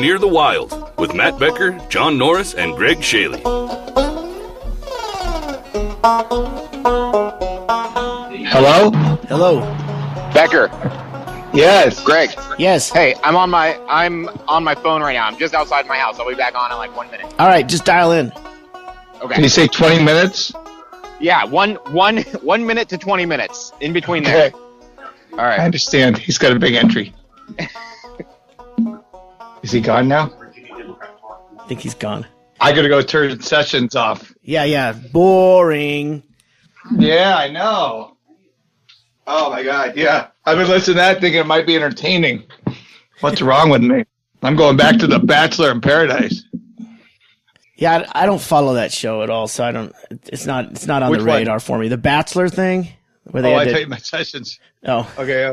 Near the Wild with Matt Becker, John Norris, and Ggreg Chaille. Hello? Hello. Becker. Yes. Ggreg. Yes. Hey, I'm on my phone right now. I'm just outside my house. I'll be back on in like 1 minute. All right, just dial in. Okay. Can you say 20 minutes? Yeah, one minute to 20 minutes in between there. Okay. All right. I understand. He's got a big entry. Is he gone now? I think he's gone. I gotta go turn sessions off. Yeah. Boring. Yeah, I know. Oh my God, yeah. I've been listening to that thinking it might be entertaining. What's wrong with me? I'm going back to The Bachelor in Paradise. Yeah, I don't follow that show at all, so I don't. It's not on Which the radar for me. The Bachelor thing, where they I had paid my sessions. Oh, Okay.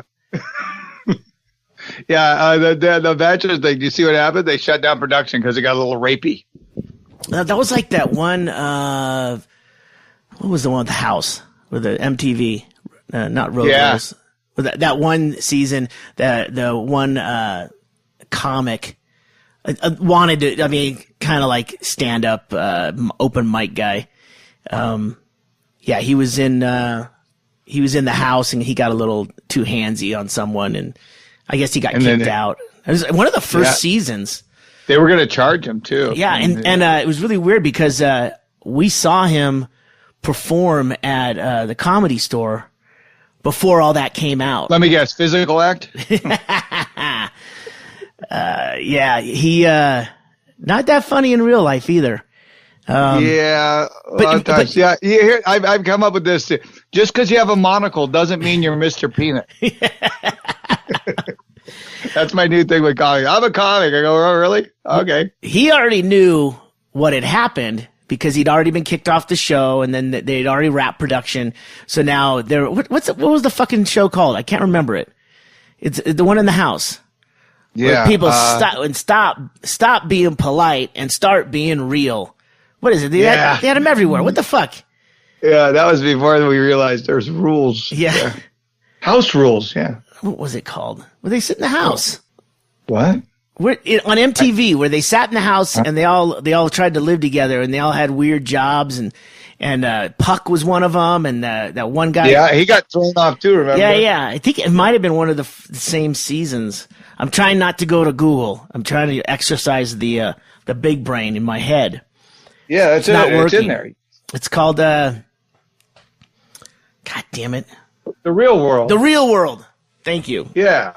Yeah, the Bachelor thing. Do you see what happened? They shut down production because it got a little rapey. that was like that one. What was the one with the house with the MTV? Not Road Rules. With that one season, the one comic wanted to. I mean, kind of like stand up, open mic guy. Yeah, he was in the house and he got a little too handsy on someone, and I guess he got kicked out. It was one of the first seasons. They were going to charge him too. Yeah, and it was really weird because we saw him perform at the Comedy Store before all that came out. Let me guess, physical act? Yeah, he not that funny in real life either. Yeah, a lot of times. Yeah, here I've come up with this. Just because you have a monocle doesn't mean you're Mr. Peanut. That's my new thing with comics. I'm a comic. I go, oh, really? Okay. He already knew what had happened because he'd already been kicked off the show, and then they'd already wrapped production. So now they're what was the fucking show called? I can't remember it. It's the one in the house. Yeah. Where people stop being polite and start being real. What is it? They had them everywhere. What the fuck? Yeah, that was before we realized there's rules. Yeah. House rules, yeah. What was it called? Where they sit in the house. What? On MTV, where they sat in the house and they all tried to live together, and they all had weird jobs, and Puck was one of them, and that one guy. Yeah, he got thrown off too. Remember? Yeah. I think it might have been one of the same seasons. I'm trying not to go to Google. I'm trying to exercise the big brain in my head. Yeah, that's not working. It's in there. It's called God damn it, The Real World. The Real World. Thank you. Yeah,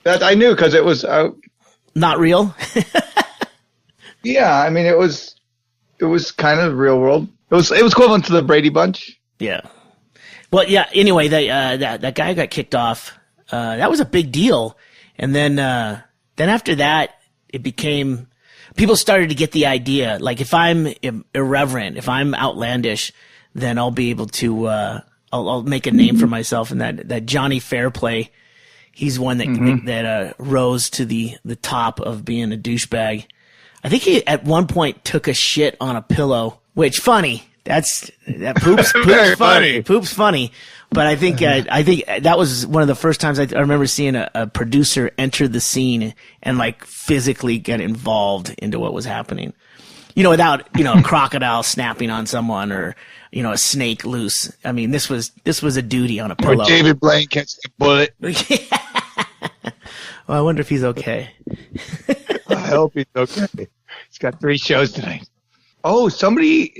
that I knew because it was not real. Yeah, I mean it was kind of Real World. It was equivalent to the Brady Bunch. Yeah. Well, yeah. Anyway, that guy got kicked off. That was a big deal, and then after that, it became people started to get the idea. Like if I'm irreverent, if I'm outlandish, then I'll be able to. I'll make a name for myself, and that Johnny Fairplay, he's one that rose to the top of being a douchebag. I think he at one point took a shit on a pillow, which funny. That poop's funny. Poop's funny, but I think that was one of the first times I remember seeing a producer enter the scene and like physically get involved into what was happening. Without a crocodile snapping on someone or a snake loose. I mean, this was a duty on a pillow. Or David Blaine catches a bullet. Well, I wonder if he's okay. I hope he's okay. He's got 3 shows tonight. Oh, somebody,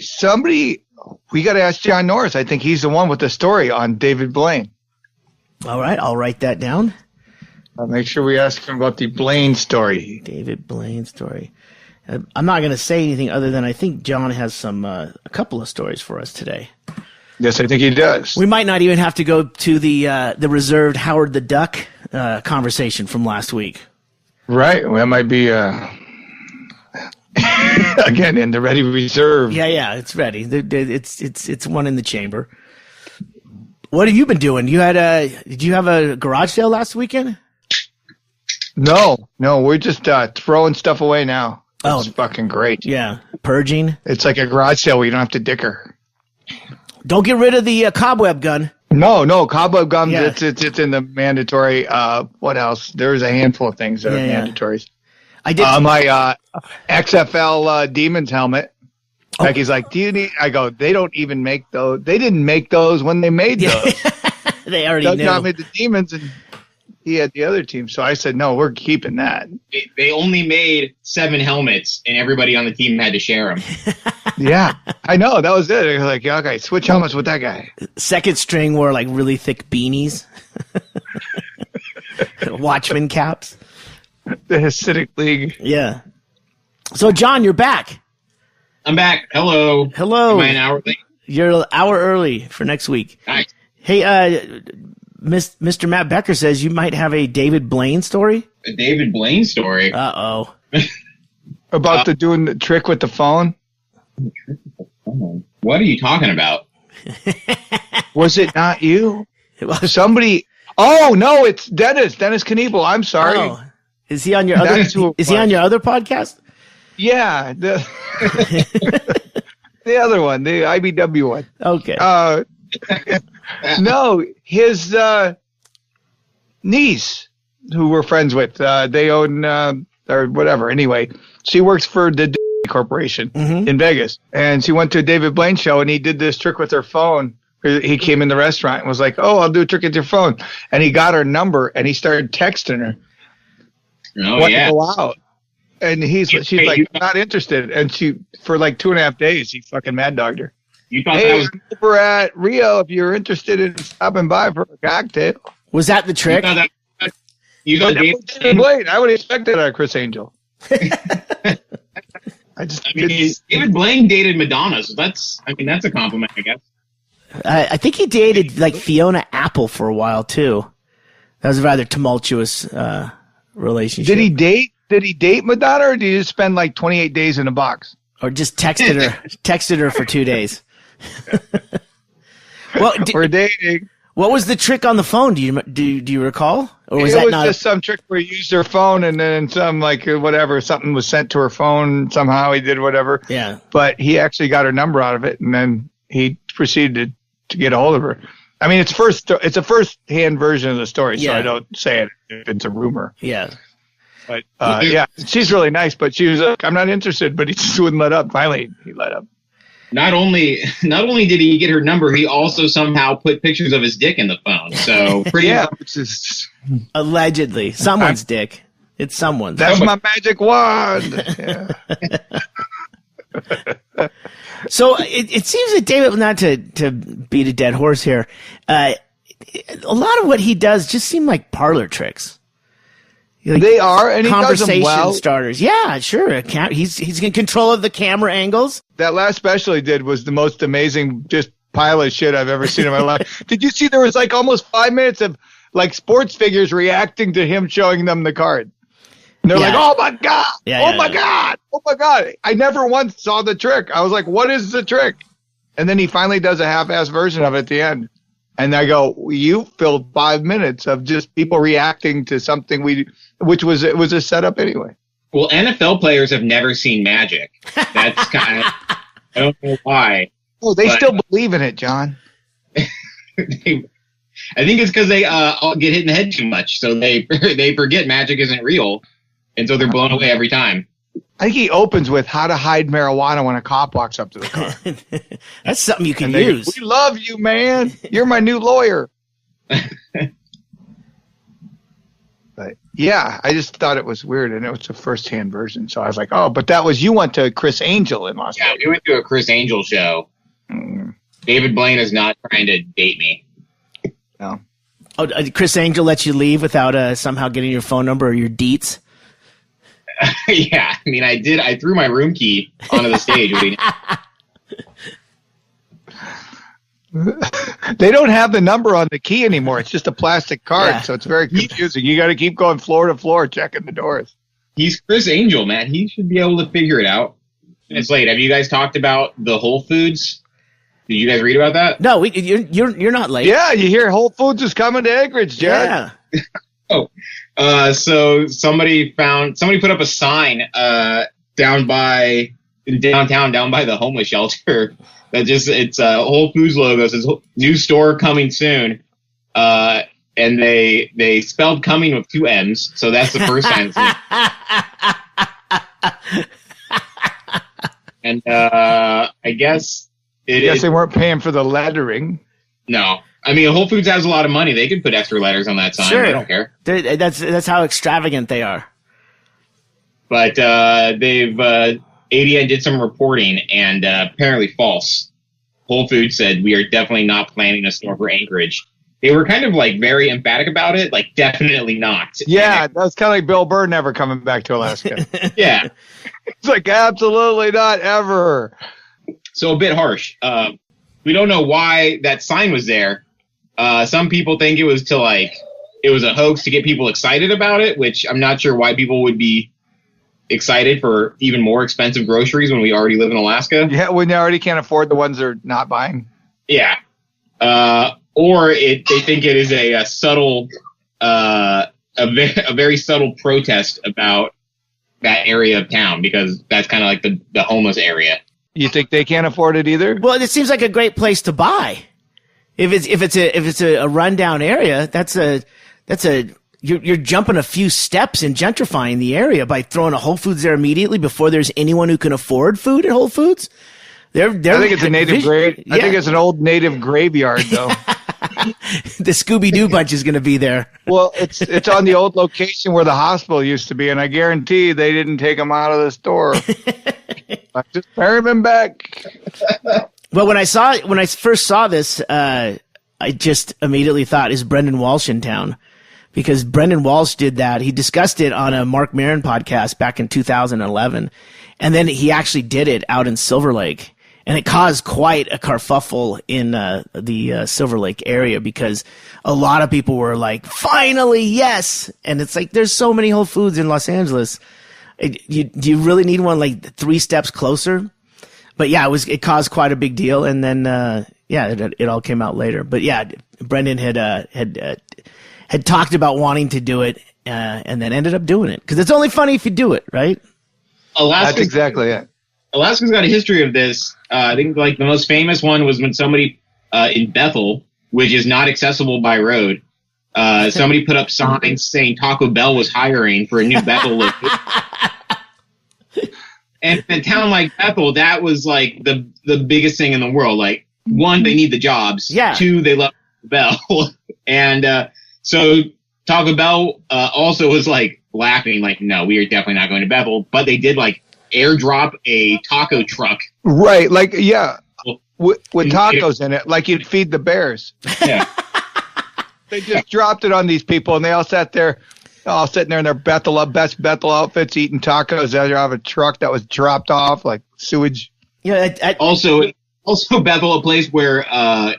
we got to ask John Norris. I think he's the one with the story on David Blaine. All right, I'll write that down. I'll make sure we ask him about the Blaine story. David Blaine story. I'm not going to say anything other than I think John has a couple of stories for us today. Yes, I think he does. We might not even have to go to the reserved Howard the Duck conversation from last week. Right. Well, that might be again in the ready reserve. Yeah, it's ready. It's one in the chamber. What have you been doing? Did you have a garage sale last weekend? No, we're just throwing stuff away now. It's fucking great. Yeah, purging. It's like a garage sale where you don't have to dicker. Don't get rid of the cobweb gun. No, cobweb gum. Yeah. It's in the mandatory. What else? There's a handful of things that are mandatories. I did. My XFL Demons helmet. Becky's like, do you need? I go, they don't even make those. They didn't make those when they made those. They already Doug knew. got me the Demons, and he had the other team. So I said, no, we're keeping that. They only made 7 helmets, and everybody on the team had to share them. Yeah, I know. That was it. I was like, yeah, okay, switch helmets with that guy. Second string wore like really thick beanies, Watchman caps. The Hasidic League. Yeah. So, John, you're back. I'm back. Hello. Hello. Am I an hour late? You're an hour early for next week. Nice. Hey, Mr. Matt Becker says you might have a David Blaine story. A David Blaine story. Uh-oh. About doing the trick with the phone. What are you talking about? Was it not you? It was. Somebody. Oh no, it's Dennis Knievel. I'm sorry. Oh. Is he on your other? That's who it Is he was. on your other podcast? Yeah, the other one, the IBW one. Okay. No, his niece, who we're friends with, they own or whatever. Anyway, she works for the Corporation in Vegas, and she went to a David Blaine show, and he did this trick with her phone. He came in the restaurant and was like, "Oh, I'll do a trick with your phone," and he got her number, and he started texting her. Oh, yeah. To go out. And she's like, not interested. And she, for like 2.5 days, he fucking mad dogged her. You thought Hey, that was... I'm over at Rio if you're interested in stopping by for a cocktail. Was that the trick? You thought David Blaine. I would expect that out of Chris Angel. David Blaine dated Madonna, so that's a compliment, I guess. I think he dated like Fiona Apple for a while too. That was a rather tumultuous relationship. Did he date Madonna, or did he just spend like 28 days in a box? Or just texted her for 2 days. Well, We're dating. What was the trick on the phone? Do you recall? Or was It that was not just some trick where he used her phone, and then some like whatever, something was sent to her phone somehow. He did whatever. Yeah. But he actually got her number out of it, and then he proceeded to get a hold of her. I mean, it's a first-hand version of the story, so I don't say it if it's a rumor. Yeah. But yeah, she's really nice, but she was like, I'm not interested, but he just wouldn't let up. Finally, he let up. Not only did he get her number, he also somehow put pictures of his dick in the phone. So pretty much. Allegedly, someone's dick. It's someone's. That's my magic wand. Yeah. So it seems that David, not to beat a dead horse here, a lot of what he does just seem like parlor tricks. Like they are, and he does conversation them well. starters. Yeah, sure. He's in control of the camera angles. That last special he did was the most amazing, just pile of shit I've ever seen in my life. Did you see there was like almost 5 minutes of like sports figures reacting to him showing them the card? And they're like, "Oh my god! God! Oh my god!" I never once saw the trick. I was like, "What is the trick?" And then he finally does a half-ass version of it at the end. And I go, "You filled 5 minutes of just people reacting to something which was a setup anyway." Well, NFL players have never seen magic. That's kind of, I don't know why. Oh, they still believe in it, John. I think it's because they get hit in the head too much, so they forget magic isn't real, and so they're blown away every time. I think he opens with how to hide marijuana when a cop walks up to the car. That's something you can And use. We love you, man. You're my new lawyer. But yeah, I just thought it was weird, and it was a first-hand version. So I was like, "Oh, but you went to Chris Angel in Las Vegas." Yeah, we went to a Chris Angel show. David Blaine is not trying to date me. No. Oh, Chris Angel lets you leave without somehow getting your phone number or your deets? Yeah, I mean, I did. I threw my room key onto the stage. They don't have the number on the key anymore. It's just a plastic card, so it's very confusing. You got to keep going floor to floor, checking the doors. He's Chris Angel, man. He should be able to figure it out. It's late. Have you guys talked about the Whole Foods? Did you guys read about that? No, you're not late. Yeah, you hear Whole Foods is coming to Anchorage, Jared. Yeah. So somebody put up a sign downtown, down by the homeless shelter. That it's a Whole Foods logo. It says new store coming soon. And they spelled coming with 2 M's. So that's the first sign. And I guess they weren't paying for the lettering. No. I mean, Whole Foods has a lot of money. They could put extra letters on that sign. Sure. They don't care. That's how extravagant they are. But ADN did some reporting, and apparently false. Whole Foods said, we are definitely not planning a store for Anchorage. They were kind of like very emphatic about it, like definitely not. Yeah, that's kind of like Bill Burr never coming back to Alaska. Yeah. It's like, absolutely not ever. So a bit harsh. We don't know why that sign was there. Some people think it was it was a hoax to get people excited about it, which I'm not sure why people would be excited for even more expensive groceries when we already live in Alaska. Yeah, when they already can't afford the ones they're not buying. Yeah. Or they think it is a subtle, a very subtle protest about that area of town, because that's kind of like the homeless area. You think they can't afford it either? Well, it seems like a great place to buy. If it's a rundown area, you're jumping a few steps in gentrifying the area by throwing a Whole Foods there immediately before there's anyone who can afford food at Whole Foods. I think it's a native grave. I think it's an old native graveyard, though. The Scooby-Doo bunch is going to be there. Well, it's on the old location where the hospital used to be, and I guarantee they didn't take them out of the store. I just bury them back. Well, when I first saw this, I just immediately thought, is Brendan Walsh in town? Because Brendan Walsh did that. He discussed it on a Mark Maron podcast back in 2011. And then he actually did it out in Silver Lake. And it caused quite a kerfuffle in the Silver Lake area, because a lot of people were like, finally, yes. And it's like, there's so many Whole Foods in Los Angeles. Do you really need one like 3 steps closer? But yeah, it caused quite a big deal. And then, it all came out later. But yeah, Brendan had talked about wanting to do it, and then ended up doing it. Because it's only funny if you do it, right? That's exactly it. Alaska's got a history of this. I think like the most famous one was when somebody in Bethel, which is not accessible by road, somebody put up signs saying Taco Bell was hiring for a new Bethel location. And in a town like Bethel, that was like the biggest thing in the world. Like, 1, they need the jobs. Yeah. 2, they love Bell. And so Taco Bell also was like laughing, like, no, we are definitely not going to Bethel. But they did like airdrop a taco truck. Right. Like, yeah. With tacos in it, like you'd feed the bears. Yeah. They just dropped it on these people, and they all sat there, all sitting there in their best Bethel outfits, eating tacos out of a truck that was dropped off like sewage. Yeah. Also, Bethel, a place where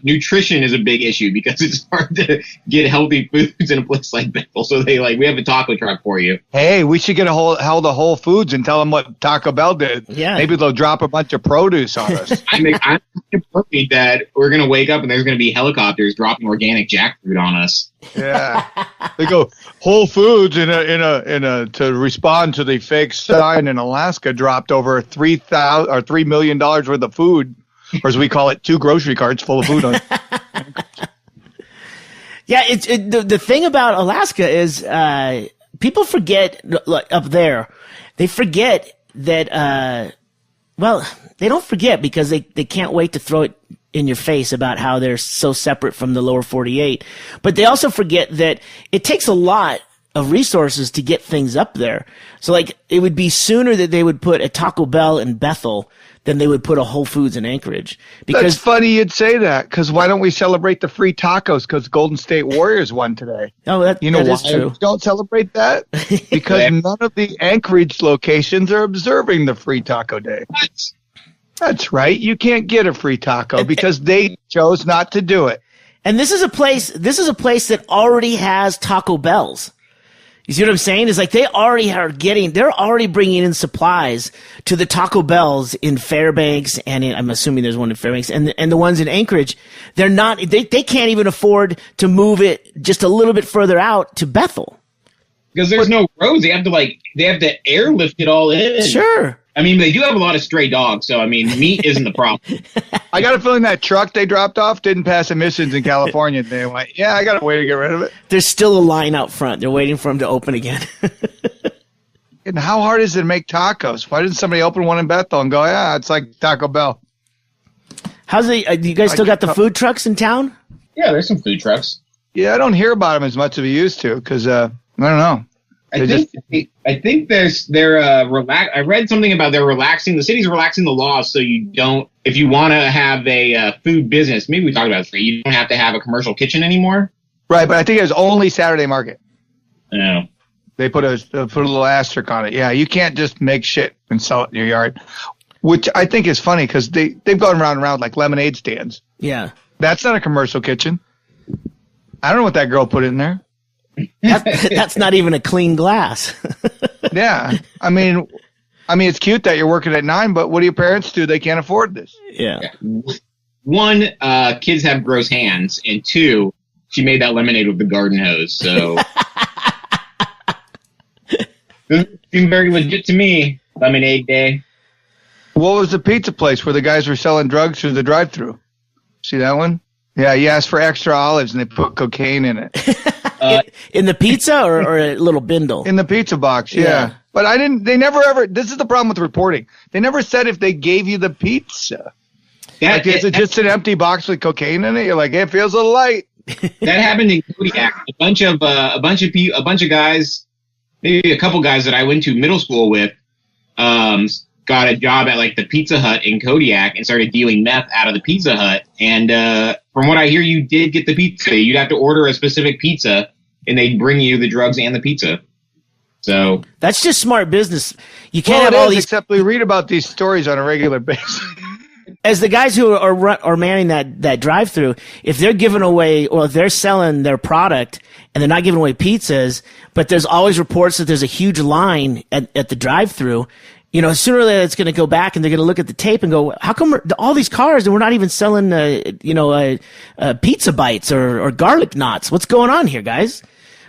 nutrition is a big issue, because it's hard to get healthy foods in a place like Bethel. So we have a taco truck for you. Hey, we should get held of Whole Foods and tell them what Taco Bell did. Yeah. Maybe they'll drop a bunch of produce on us. I'm worried that we're going to wake up and there's going to be helicopters dropping organic jackfruit on us. Yeah. They go, Whole Foods to respond to the fake sign in Alaska dropped over $3 million worth of food. Or as we call it, 2 grocery carts full of food on it. Yeah, the thing about Alaska is people forget, up there, they forget that, they don't forget because they can't wait to throw it in your face about how they're so separate from the lower 48. But they also forget that it takes a lot of resources to get things up there. So it would be sooner that they would put a Taco Bell in Bethel than they would put a Whole Foods in Anchorage. Because that's funny you'd say that, because why don't we celebrate the free tacos? Because Golden State Warriors won today. Oh, that is true. We don't celebrate that? Because none of the Anchorage locations are observing the free taco day. What? That's right. You can't get a free taco because they chose not to do it. And this is a place that already has Taco Bells. You see what I'm saying? It's like they're already bringing in supplies to the Taco Bells in Fairbanks, and I'm assuming there's one in Fairbanks, and the ones in Anchorage, they can't even afford to move it just a little bit further out to Bethel. Because there's no roads. They have to airlift it all in. Sure. I mean, they do have a lot of stray dogs, so, I mean, meat isn't the problem. I got a feeling that truck they dropped off didn't pass emissions in California. They went, yeah, I got a way to get rid of it. There's still a line out front. They're waiting for them to open again. And how hard is it to make tacos? Why didn't somebody open one in Bethel and go, yeah, it's like Taco Bell? How's it? You guys still got the food trucks in town? Yeah, there's some food trucks. Yeah, I don't hear about them as much as we used to because I don't know. I think they're relax. I read something about they're relaxing. The city's relaxing the laws so you don't. If you want to have a food business, maybe we talked about this. You don't have to have a commercial kitchen anymore. Right, but I think it was only Saturday market. No. They put a little asterisk on it. Yeah, you can't just make shit and sell it in your yard, which I think is funny because they've gone round and round like lemonade stands. Yeah. That's not a commercial kitchen. I don't know what that girl put in there. That's not even a clean glass. Yeah. I mean, it's cute that you're working at 9, but what do your parents do? They can't afford this. Yeah. One, kids have gross hands, and 2, she made that lemonade with the garden hose, so it seemed very legit to me. Lemonade day. What was the pizza place where the guys were selling drugs through the drive-thru? See that one? Yeah, you asked for extra olives and they put cocaine in it. In the pizza or a little bindle? In the pizza box, yeah. But they never ever, this is the problem with reporting. They never said if they gave you the pizza. Is it just an empty box with cocaine in it? You're like, it feels a little light. That happened in Kodiak. A bunch of guys, maybe a couple guys that I went to middle school with, got a job at like the Pizza Hut in Kodiak and started dealing meth out of the Pizza Hut. And from what I hear, you did get the pizza. You'd have to order a specific pizza, and they'd bring you the drugs and the pizza. So that's just smart business. You can't have all these. Except we read about these stories on a regular basis. As the guys who are manning that drive-through, if they're giving away or if they're selling their product and they're not giving away pizzas, but there's always reports that there's a huge line at the drive-through. You know, sooner or later it's going to go back and they're going to look at the tape and go, how come all these cars and we're not even selling, pizza bites or garlic knots? What's going on here, guys?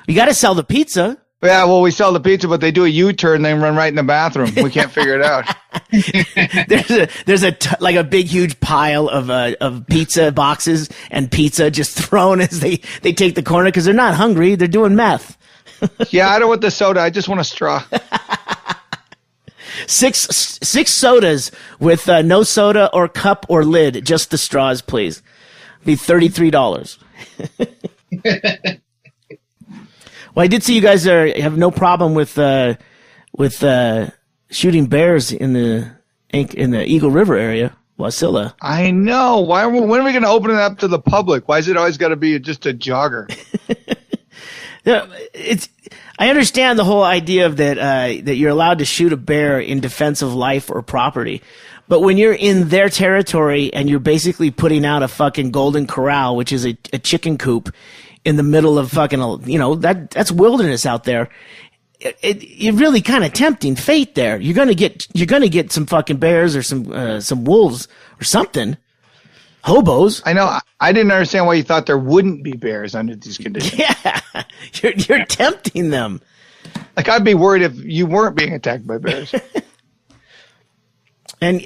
You got to sell the pizza. Yeah, well, we sell the pizza, but they do a U-turn and then run right in the bathroom. We can't figure it out. There's a big, huge pile of pizza boxes and pizza just thrown as they take the corner because they're not hungry. They're doing meth. Yeah, I don't want the soda. I just want a straw. Six sodas with no soda or cup or lid, just the straws, please. Be $33. Well, I did see you guys have no problem with shooting bears in the Eagle River area, Wasilla. I know. When are we going to open it up to the public? Why is it always got to be just a jogger? I understand the whole idea of that you're allowed to shoot a bear in defense of life or property. But when you're in their territory and you're basically putting out a fucking golden corral, which is a chicken coop in the middle of fucking, that's wilderness out there. You're really kind of tempting fate there. You're gonna get some fucking bears or some wolves or something. Hobos. I know. I didn't understand why you thought there wouldn't be bears under these conditions. Yeah, you're tempting them. Like I'd be worried if you weren't being attacked by bears. And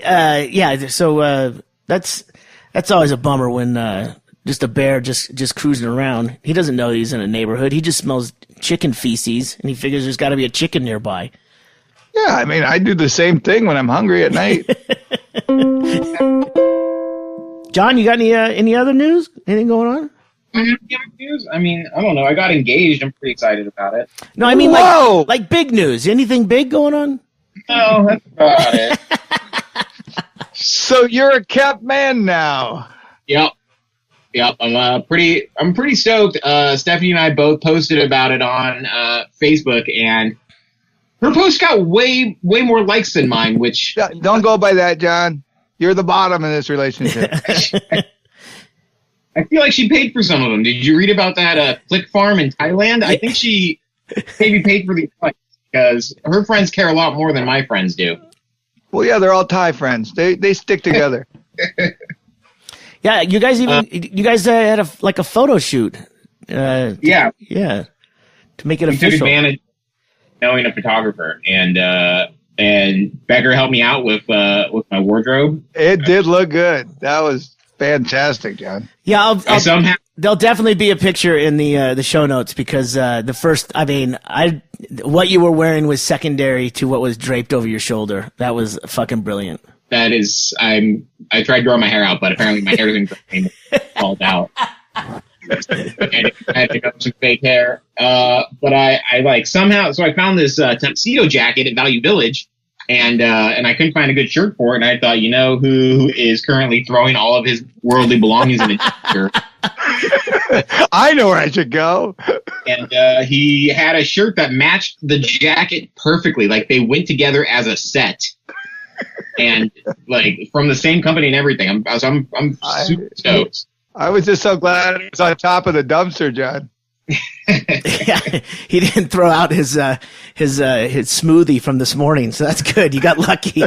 so that's always a bummer when just a bear just cruising around. He doesn't know he's in a neighborhood. He just smells chicken feces and he figures there's got to be a chicken nearby. Yeah, I mean, I do the same thing when I'm hungry at night. John, you got any other news? Anything going on? News? I mean, I don't know. I got engaged. I'm pretty excited about it. No, I mean like big news. Anything big going on? No, that's about it. So you're a kept man now. Yep. I'm pretty stoked. Stephanie and I both posted about it on Facebook, and her post got way more likes than mine. Which don't go by that, John. You're the bottom in this relationship. I feel like she paid for some of them. Did you read about that click farm in Thailand? I think she maybe paid for the clicks because her friends care a lot more than my friends do. Well, yeah, they're all Thai friends. They stick together. Yeah, you guys had a photo shoot. Yeah, to make it we official. took advantage of knowing a photographer, and Becker helped me out with my wardrobe. It did look good. That was fantastic, John. Yeah, I somehow There'll definitely be a picture in the show notes because what you were wearing was secondary to what was draped over your shoulder. That was fucking brilliant. That is, I tried growing my hair out, but apparently my hair didn't fall out. I had to cut some fake hair. But I like somehow, so I found this tuxedo jacket at Value Village, and I couldn't find a good shirt for it. And I thought, you know who is currently throwing all of his worldly belongings in a shirt? I know where I should go. And he had a shirt that matched the jacket perfectly. Like they went together as a set. And like from the same company and everything. I'm super stoked. I was just so glad it was on top of the dumpster, John. Yeah, he didn't throw out his smoothie from this morning, so that's good. You got lucky.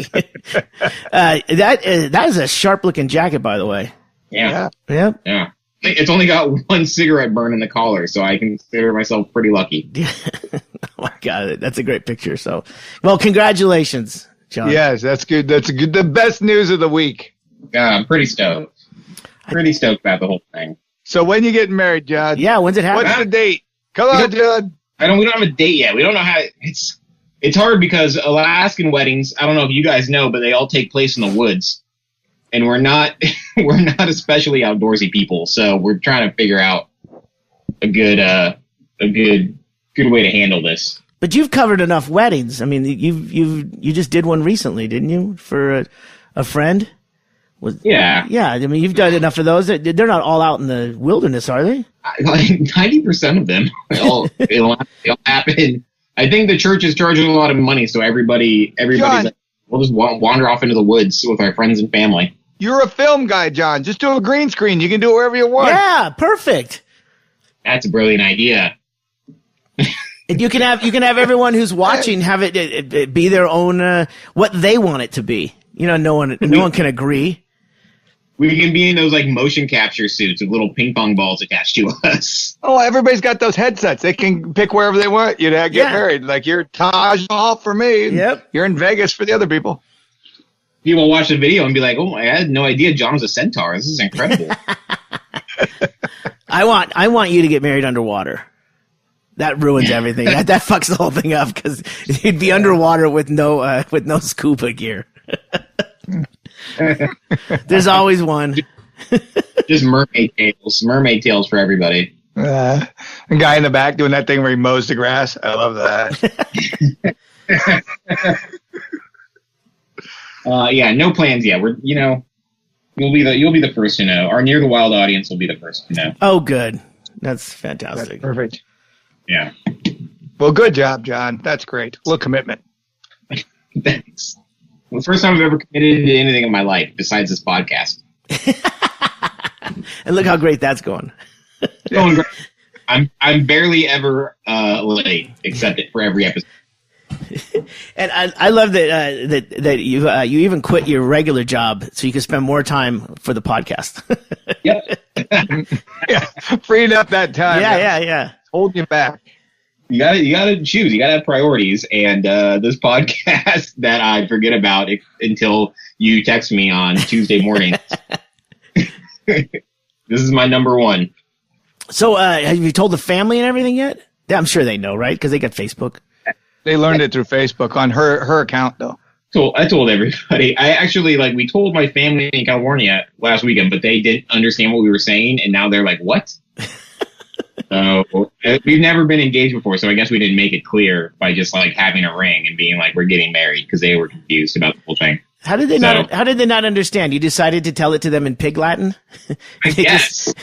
That is a sharp looking jacket, by the way. Yeah. Yep. Yeah. It's only got one cigarette burn in the collar, so I consider myself pretty lucky. Oh my God, that's a great picture. So, well, congratulations, John. Yes, that's good. That's good. The best news of the week. I'm pretty stoked. Pretty stoked about the whole thing. So when you getting married, John? Yeah, when's it happening? What's the date? Come on, John. We don't have a date yet. We don't know how. It's hard because Alaskan weddings, I don't know if you guys know, but they all take place in the woods, and we're not especially outdoorsy people. So we're trying to figure out a good way to handle this. But you've covered enough weddings. I mean, you just did one recently, didn't you, for a friend? Yeah. I mean, you've done enough of those. They're not all out in the wilderness, are they? Like 90% of them, it'll happen. I think the church is charging a lot of money, so everybody's like, we'll just wander off into the woods with our friends and family. You're a film guy, John. Just do a green screen. You can do it wherever you want. Yeah, perfect. That's a brilliant idea. And you can have everyone who's watching have it be their own what they want it to be. You know, no one can agree. We can be in those like motion capture suits with little ping pong balls attached to us. Oh, everybody's got those headsets. They can pick wherever they want you to get married. Like you're Taj Mahal for me. Yep. You're in Vegas for the other people. People watch the video and be like, "Oh, I had no idea John was a centaur. This is incredible." I want you to get married underwater. That ruins everything. That fucks the whole thing up because you'd be underwater with no scuba gear. There's always one. Just mermaid tails for everybody. A guy in the back doing that thing where he mows the grass. I love that. No plans yet. You'll be the first to know. Our Near the Wild audience will be the first to know. Oh, good. That's fantastic. That's perfect. Yeah. Well, good job, John. That's great. A little commitment. Thanks. The first time I've ever committed to anything in my life besides this podcast. And look how great that's going. Going great. I'm barely ever late, except for every episode. And I love that you even quit your regular job so you can spend more time for the podcast. Yep. Yeah, freeing up that time. Yeah. Holding you back. You gotta choose. You gotta have priorities. And this podcast that I forget about until you text me on Tuesday morning. This is my number one. So have you told the family and everything yet? Yeah, I'm sure they know, right? Because they got Facebook. They learned it through Facebook on her account, though. I told everybody. I actually, we told my family in California last weekend, but they didn't understand what we were saying, and now they're like, what? So we've never been engaged before, so I guess we didn't make it clear by just, having a ring and being like, we're getting married, because they were confused about the whole thing. How did they not understand? You decided to tell it to them in Pig Latin? Yes.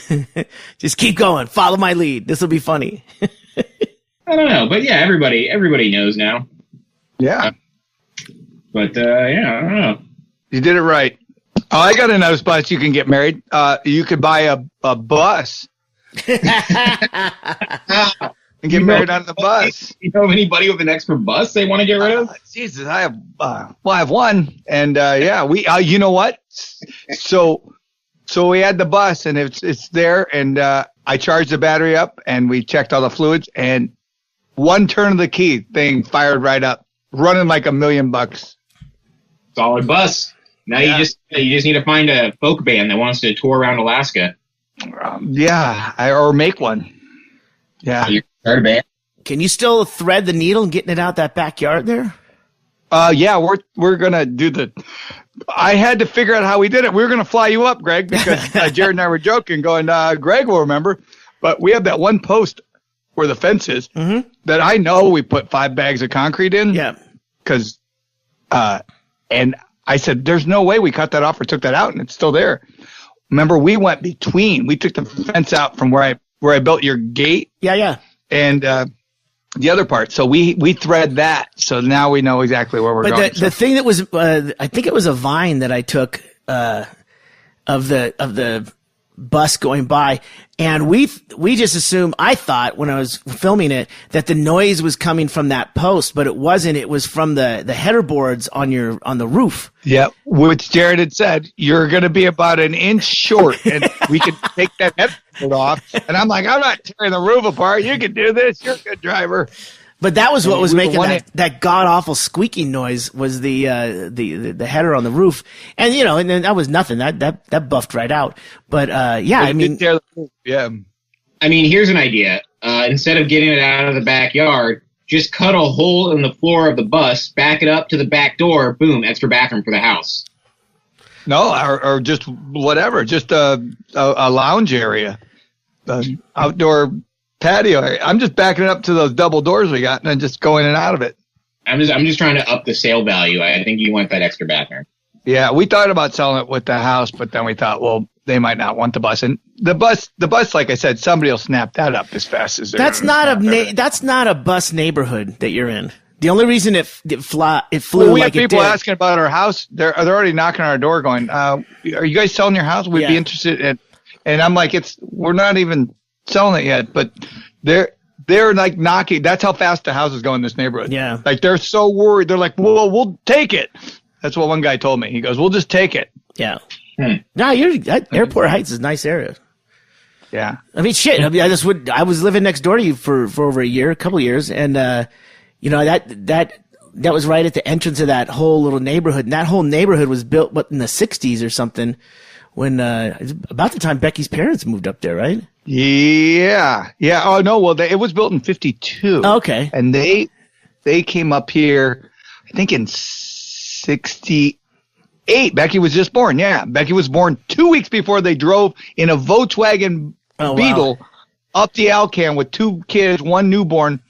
Just keep going. Follow my lead. This will be funny. I don't know, but yeah, everybody knows now. Yeah. I don't know. You did it right. Oh, I got another spot you can get married. You could buy a bus and get married on the bus. You know anybody with an extra bus they want to get rid of? Jesus, I have one, and we you know what? So we had the bus, and it's there, and I charged the battery up, and we checked all the fluids, and one turn of the key, thing fired right up, running like $1 million. Solid bus. Now you just need to find a folk band that wants to tour around Alaska. or make one. Yeah. You start a band? Can you still thread the needle and getting it out that backyard there? Yeah, we're gonna do I had to figure out how we did it. We were gonna fly you up, Greg, because Jared and I were joking, going, Greg will remember, but we have that one post where the fence is that I know we put 5 bags of concrete in. Yeah. Because, and I said, there's no way we cut that off or took that out, and it's still there. Remember, we went between. We took the fence out from where I built your gate. Yeah. And the other part. So we thread that. So now we know exactly where we're going. But the thing that was, I think it was a vine that I took of the bus going by, and we just assumed, I thought when I was filming it, that the noise was coming from that post, but it wasn't. It was from the header boards on the roof. Yeah, which Jared had said, you're going to be about an inch short, and we can take that header board off. And I'm like, I'm not tearing the roof apart. You can do this. You're a good driver. But that was what was making that god awful squeaking noise, was the header on the roof, and and then that was nothing. That buffed right out. But yeah, I mean, yeah. I mean, here's an idea. Instead of getting it out of the backyard, just cut a hole in the floor of the bus, back it up to the back door, boom, extra bathroom for the house. No, or just whatever, just a lounge area, outdoor patio area. I'm just backing it up to those double doors we got and then just going in and out of it. I'm just trying to up the sale value. I think you want that extra bathroom. Yeah, we thought about selling it with the house, but then we thought, well, they might not want the bus. And the bus, like I said, somebody will snap that up as fast as they're. That's not a bus neighborhood that you're in. The only reason it flew well, we like have people it did. asking about our house. They're already knocking on our door, going, "Are you guys selling your house? We'd be interested in." And I'm like, we're not even selling it yet, but they're like knocking. That's how fast the houses go in this neighborhood. Yeah, like they're so worried. They're like, "Well, we'll take it." That's what one guy told me. He goes, "We'll just take it." Yeah. No, Airport Heights is a nice area. Yeah. I mean, shit. I mean, I was living next door to you for over a couple of years, and that was right at the entrance of that whole little neighborhood, and that whole neighborhood was built in the '60s or something, when about the time Becky's parents moved up there, right? Yeah. Oh no, well, it was built in '52. Okay. And they came up here, I think in '68. Becky was just born. Yeah, Becky was born 2 weeks before they drove in a Volkswagen Beetle up the Alcan with 2 kids, 1 newborn,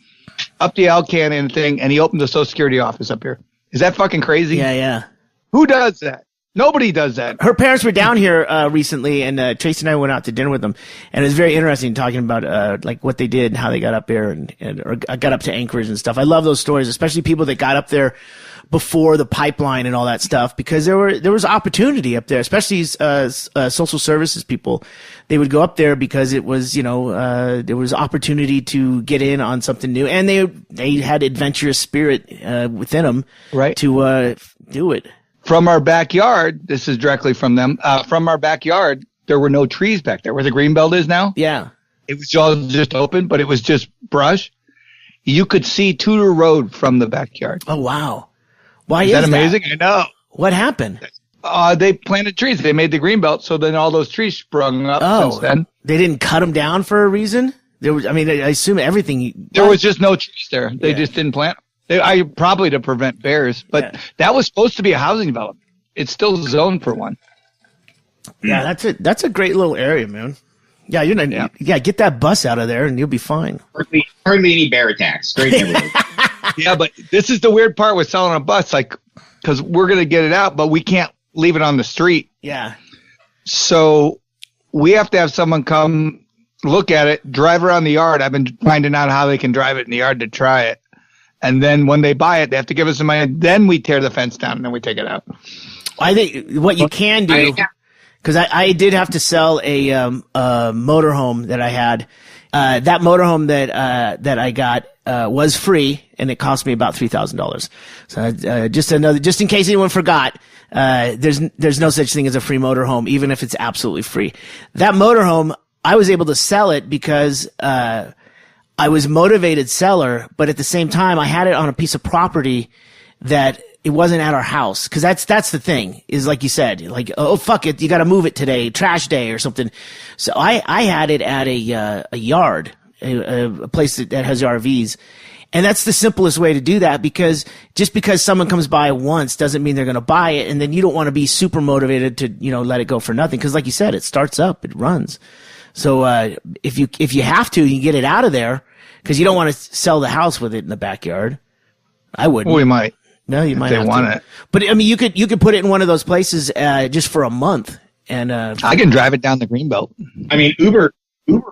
up the Alcan and thing, and he opened the Social Security office up here. Is that fucking crazy? Yeah. Who does that? Nobody does that. Her parents were down here recently, and Tracy and I went out to dinner with them, and it was very interesting talking about like what they did and how they got up there or got up to Anchorage and stuff. I love those stories, especially people that got up there before the pipeline and all that stuff, because there was opportunity up there, especially social services people. They would go up there because it was there was opportunity to get in on something new, and they had adventurous spirit within them, right, to do it. From our backyard, this is directly from them. From our backyard, there were no trees back there where the green belt is now. Yeah, it was all just open, but it was just brush. You could see Tudor Road from the backyard. Oh wow! Why is that amazing? I know. What happened? They planted trees. They made the green belt, so then all those trees sprung up since then. They didn't cut them down for a reason? I assume everything. There was just no trees there. They just didn't plant them. Probably to prevent bears, but that was supposed to be a housing development. It's still zoned for one. Yeah, that's a great little area, man. Yeah, get that bus out of there and you'll be fine. Hardly any bear attacks. Great neighborhood. Yeah, but this is the weird part with selling a bus, because we're going to get it out, but we can't leave it on the street. Yeah. So we have to have someone come look at it, drive around the yard. I've been finding out how they can drive it in the yard to try it. And then when they buy it, they have to give us some money. Then we tear the fence down and then we take it out. I think what you can do, because I did have to sell a motorhome that I had. That motorhome that I got was free, and it cost me about $3,000. So just in case anyone forgot, there's no such thing as a free motorhome, even if it's absolutely free. That motorhome, I was able to sell it because I was a motivated seller, but at the same time, I had it on a piece of property that it wasn't at our house. Cause that's the thing is like you said, like, oh, fuck it. You got to move it today, trash day or something. So I had it at a yard, a place that has RVs. And that's the simplest way to do that, because just because someone comes by once doesn't mean they're going to buy it. And then you don't want to be super motivated to, let it go for nothing. Cause like you said, it starts up, it runs. So, if you have to, you get it out of there, cause you don't want to sell the house with it in the backyard. I wouldn't. We might. No, you might they have want to. it. But I mean, you could put it in one of those places, just for a month. And, I can drive it down the greenbelt. I mean, Uber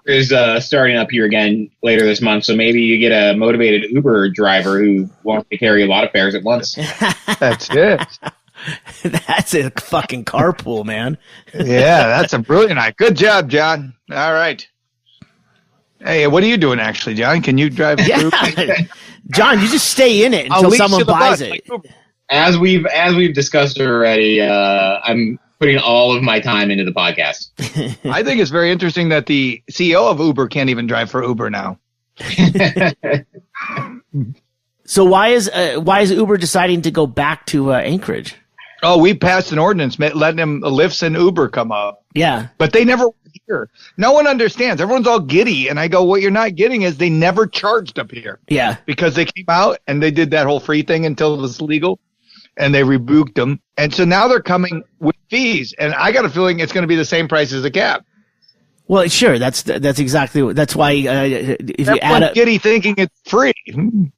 is starting up here again later this month, so maybe you get a motivated Uber driver who wants to carry a lot of fares at once. That's it. That's a fucking carpool, man. Yeah, that's a brilliant idea. Good job, John. All right. Hey, what are you doing actually, John? Can you drive? Yeah. John, you just stay in it until someone buys it. As we've discussed already, I'm putting all of my time into the podcast. I think it's very interesting that the CEO of Uber can't even drive for Uber now. So why is Uber deciding to go back to Anchorage? Oh, we passed an ordinance letting them Lyfts and Uber come up. Yeah. But they never hear. No one understands. Everyone's all giddy. And I go, what you're not getting is they never charged up here. Yeah. Because they came out and they did that whole free thing until it was legal. And they rebuked them. And so now they're coming with fees. And I got a feeling it's going to be the same price as a cab. Well, sure. That's exactly. That's why if you add up, giddy thinking it's free.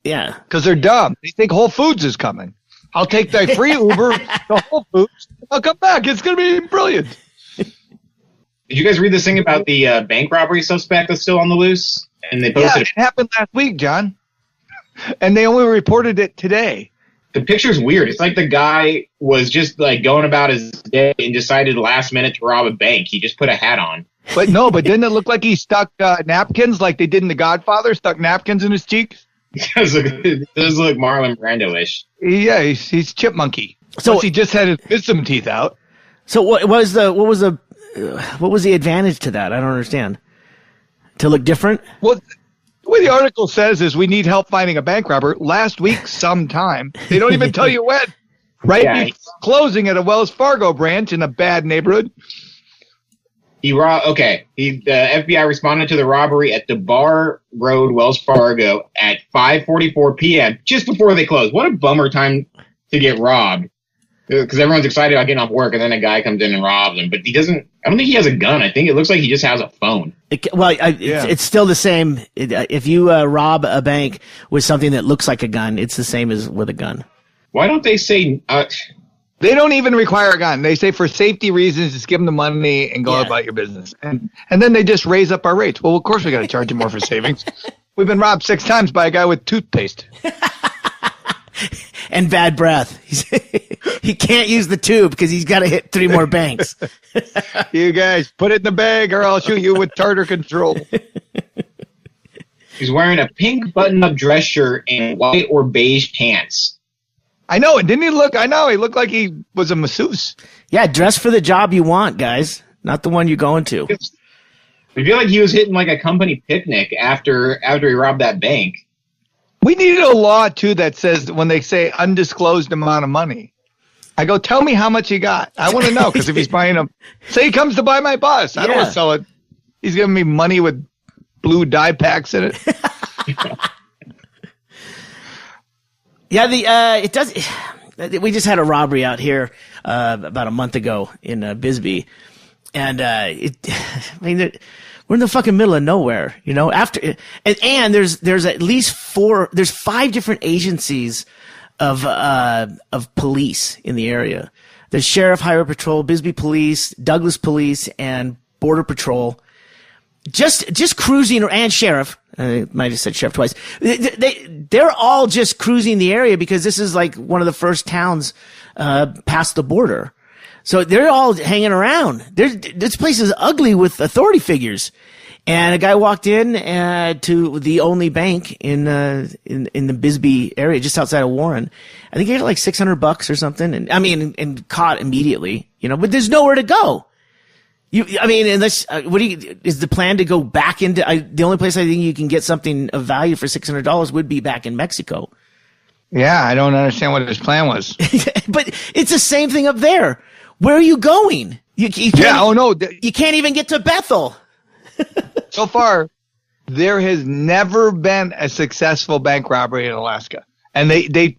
Yeah. Because they're dumb. They think Whole Foods is coming. I'll take the free Uber to Whole Foods. I'll come back. It's going to be brilliant. Did you guys read this thing about the bank robbery suspect that's still on the loose? And they posted it happened last week, John. And they only reported it today. The picture's weird. It's like the guy was just like going about his day and decided last minute to rob a bank. He just put a hat on. But didn't it look like he stuck napkins like they did in The Godfather? Stuck napkins in his cheeks? It does look Marlon Brando-ish. Yeah, he's chipmunky. So plus he just had his wisdom teeth out. So what was the advantage to that? I don't understand. To look different? Well, the way the article says is we need help finding a bank robber. Last week, sometime. They don't even tell you when. Right before closing at a Wells Fargo branch in a bad neighborhood. The FBI responded to the robbery at DeBar Road, Wells Fargo at 5:44 p.m. just before they closed. What a bummer time to get robbed. Because everyone's excited about getting off work, and then a guy comes in and robs him. But he doesn't. I don't think he has a gun. I think it looks like he just has a phone. It's still the same. If you rob a bank with something that looks like a gun, it's the same as with a gun. Why don't they say? They don't even require a gun. They say for safety reasons, just give them the money and go about your business. And then they just raise up our rates. Well, of course we got to charge you more for savings. We've been robbed 6 times by a guy with toothpaste. And bad breath. He can't use the tube because he's got to hit 3 more banks. You guys, put it in the bag or I'll shoot you with tartar control. He's wearing a pink button-up dress shirt and white or beige pants. I know it. Didn't he look? I know. He looked like he was a masseuse. Yeah, dress for the job you want, guys. Not the one you're going to. I feel like he was hitting like a company picnic after he robbed that bank. We needed a law, too, that says when they say undisclosed amount of money. I go, tell me how much he got. I want to know, because if he's buying say he comes to buy my bus. I don't want to sell it. He's giving me money with blue dye packs in it. Yeah, it does. We just had a robbery out here about a month ago in Bisbee, and we're in the fucking middle of nowhere, you know. And there's at least 5 different agencies of police in the area. There's Sheriff, Highway Patrol, Bisbee Police, Douglas Police, and Border Patrol. Just cruising, and Sheriff. I might have said Sheriff twice. They're all just cruising the area because this is like one of the first towns past the border. So they're all hanging around. This place is ugly with authority figures. And a guy walked in to the only bank in the Bisbee area, just outside of Warren. I think he got like $600 or something, and caught immediately. You know, but there's nowhere to go. Unless is the plan to go back into? The only place I think you can get something of value for $600 would be back in Mexico. Yeah, I don't understand what his plan was. But it's the same thing up there. Where are you going? You can't even get to Bethel. So far, there has never been a successful bank robbery in Alaska. And they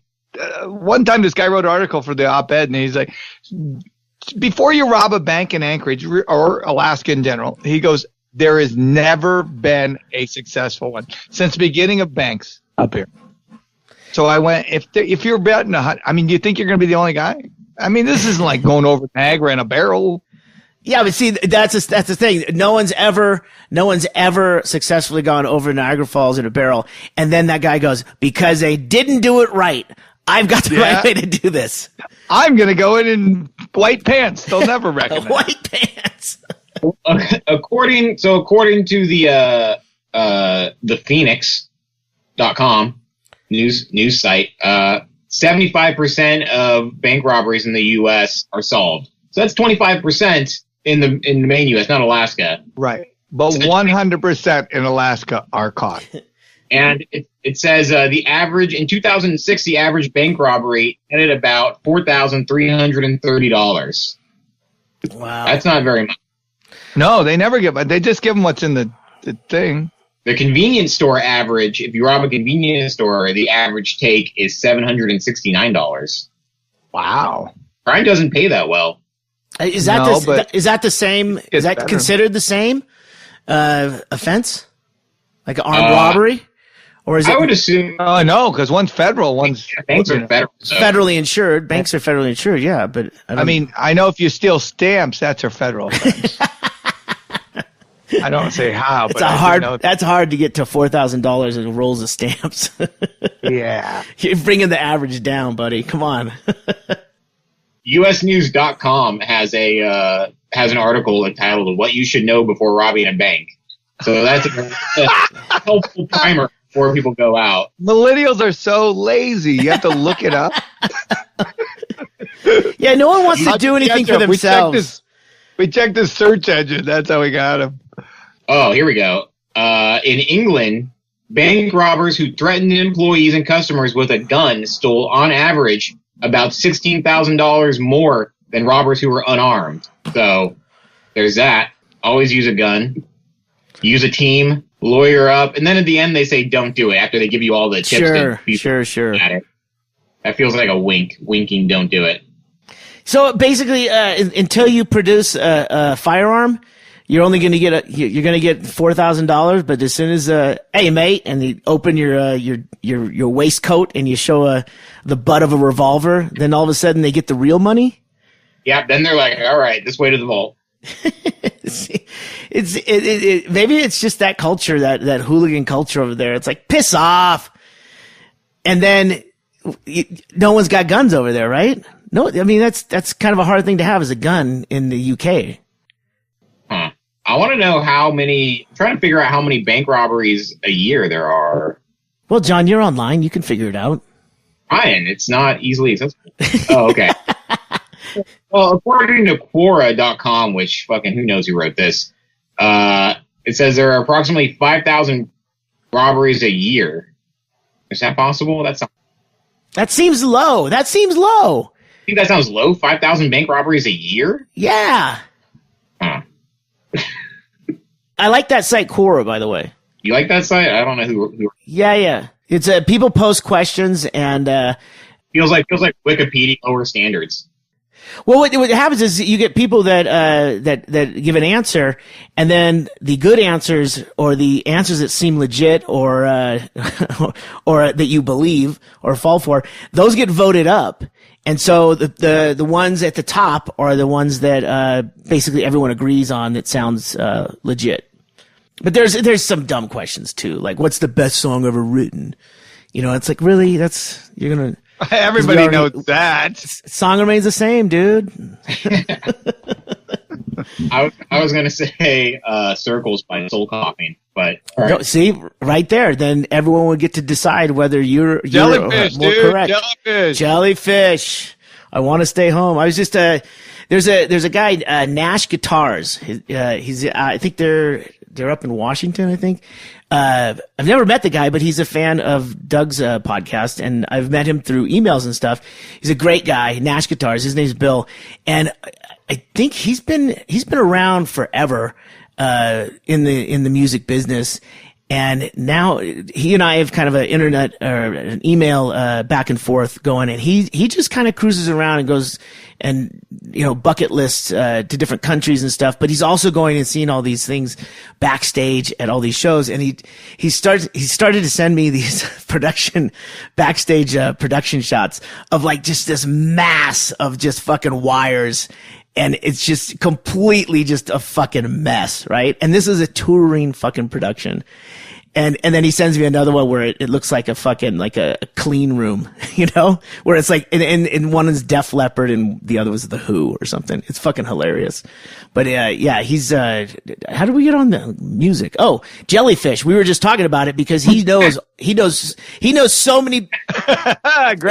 one time this guy wrote an article for the op-ed, and he's like, before you rob a bank in Anchorage or Alaska in general, he goes, there has never been a successful one since the beginning of banks up here. So I went, if you're betting, do you think you're going to be the only guy? I mean, this isn't like going over Niagara in a barrel. Yeah, but see, that's the thing. No one's ever successfully gone over Niagara Falls in a barrel. And then that guy goes, because they didn't do it right. To right way to do this. I'm going to go in white pants. They'll never recognize. White pants. According to the Phoenix.com news site, 75% of bank robberies in the U.S. are solved. So that's 25% in the main U.S., not Alaska. Right. But 100% in Alaska are caught. And it says the average in 2006, the average bank robbery netted about $4,330. Wow, that's not very much. No, they never give. They just give them what's in the thing. The convenience store average, if you rob a convenience store, the average take is $769. Wow, crime doesn't pay that well. Is that the same? Is that considered the same offense, like an armed robbery? Or is it? I would assume. No, because one's federal, one's banks are federal. So. Federally insured. Banks are federally insured. Yeah, but I mean, I know if you steal stamps, that's a federal offense. I don't say how, but that's hard to get to $4,000 in rolls of stamps. Yeah, you're bringing the average down, buddy. Come on. USnews.com has an article entitled "What You Should Know Before Robbing a Bank." So that's a helpful primer before people go out. Millennials are so lazy. You have to look it up. Yeah, no one wants to do anything for themselves. We checked the search engine. That's how we got them. Oh, here we go. In England, bank robbers who threatened employees and customers with a gun stole, on average, about $16,000 more than robbers who were unarmed. So there's that. Always use a gun. Use a team. Lawyer up. And then at the end, they say, don't do it, after they give you all the tips. Sure. At it. That feels like a wink. Winking, don't do it. So basically, until you produce a firearm, you're only going to get $4,000. But as soon as hey mate, and you open your waistcoat and you show the butt of a revolver, then all of a sudden they get the real money. Yeah, then they're like, all right, this way to the vault. Maybe it's just that culture, that hooligan culture over there. It's like, piss off, and then no one's got guns over there, right? No, I mean that's kind of a hard thing to have as a gun in the UK. Huh. I want to know I'm trying to figure out how many bank robberies a year there are. Well, John, you're online. You can figure it out. Ryan, it's not easily accessible. Oh, okay. Well, according to Quora.com, which fucking who knows who wrote this, it says there are approximately 5,000 robberies a year. Is that possible? That seems low. That seems low. I think that sounds low. 5,000 bank robberies a year? Yeah. Huh. I like that site Quora, by the way. You like that site? I don't know who. Yeah. It's people post questions and feels like Wikipedia lower standards. Well, what happens is you get people that give an answer, and then the good answers, or the answers that seem legit, or or that you believe or fall for, those get voted up. And so the ones at the top are the ones that basically everyone agrees on that sounds legit. But there's some dumb questions too, like what's the best song ever written? You know, it's like, really, you're gonna. Everybody knows that. Song remains the same, dude. I was going to say Circles by Soul Coughing, but... Right. No, see, right there. Then everyone would get to decide whether you're Jellyfish, more dude. correct. Jellyfish. I want to stay home. I was just... there's a guy, Nash Guitars. He's I think they're they're up in Washington, I think. I've never met the guy, but he's a fan of Doug's podcast, and I've met him through emails and stuff. He's a great guy, Nash Guitars. His name's Bill, and I think he's been around forever in the music business. And now he and I have kind of an internet or an email back and forth going, and he just kind of cruises around and goes and bucket lists to different countries and stuff. But he's also going and seeing all these things backstage at all these shows, and he started to send me these backstage production shots of like just this mass of just fucking wires. And it's just completely just a fucking mess, right? And this is a touring fucking production. And then he sends me another one where it looks like a fucking, like a clean room, where it's like, and one is Def Leppard and the other was The Who or something. It's fucking hilarious. But, yeah, he's, how did we get on the music? Oh, Jellyfish. We were just talking about it because he knows so many,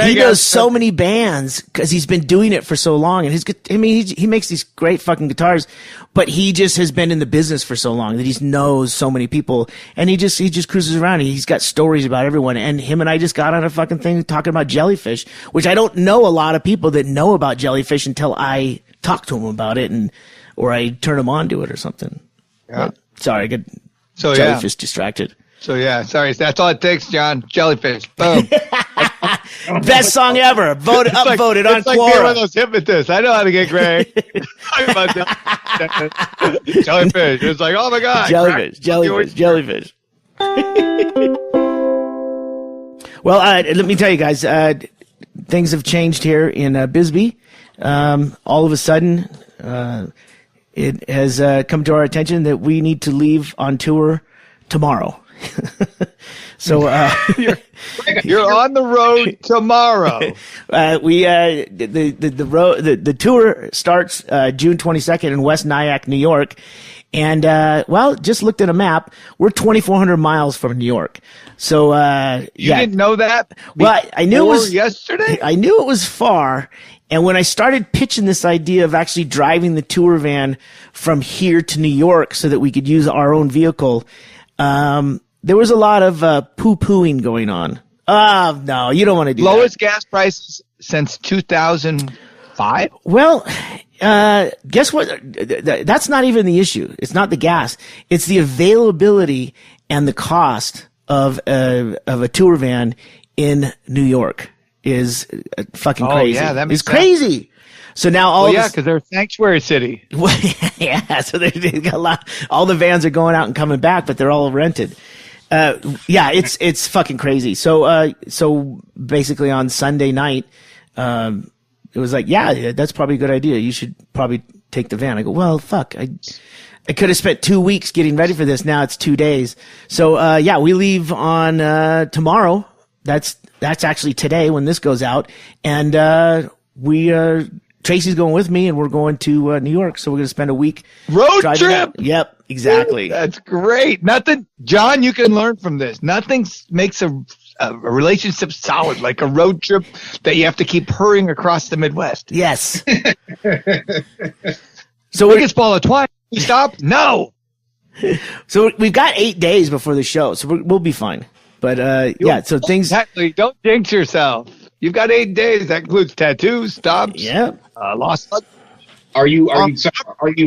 he knows so many bands because he's been doing it for so long. And he makes these great fucking guitars, but he just has been in the business for so long that he knows so many people, and he just cruises around and he's got stories about everyone. And him and I just got on a fucking thing talking about Jellyfish, which I don't know a lot of people that know about Jellyfish until I talk to them about it or I turn them on to it or something. Yeah. But, sorry, I got Jellyfish distracted. So yeah, sorry. That's all it takes, John. Jellyfish. Boom. Best song ever. Voted on It's like being one Quora. of those hypnotists. I know how to get Ggreg. Talking about Jellyfish. It's like, oh my God. Jellyfish. Well, let me tell you guys, things have changed here in Bisbee. All of a sudden, it has come to our attention that we need to leave on tour tomorrow. So you're on the road tomorrow. The tour starts June 22nd in West Nyack, New York. And just looked at a map. We're 2,400 miles from New York. So you didn't know that? Well, I knew it was yesterday. I knew it was far. And when I started pitching this idea of actually driving the tour van from here to New York so that we could use our own vehicle, there was a lot of poo-pooing going on. Oh, no, you don't want to do Lowest gas prices since 2005? Well, guess what? That's not even the issue. It's not the gas. It's the availability and the cost of a tour van in New York is fucking crazy. Yeah, that makes it's crazy. So now because they're a sanctuary city. Yeah, so they got a lot. All the vans are going out and coming back, but they're all rented. It's fucking crazy. So basically on Sunday night, it was like, yeah, that's probably a good idea. You should probably take the van. I go, well, fuck. I could have spent 2 weeks getting ready for this. Now it's 2 days. So, we leave on, tomorrow. That's actually today when this goes out. And, Tracy's going with me and we're going to, New York. So we're going to spend a week. Road trip. Yep, exactly. That's great. John, you can learn from this. Nothing makes a relationship solid like a road trip that you have to keep hurrying across the Midwest. Yes. So we can spoil it twice. You stop? No. So we've got 8 days before the show, so we'll be fine. But so things. Exactly. Don't jinx yourself. You've got 8 days. That includes tattoos, stops. Yeah. Lost. Are you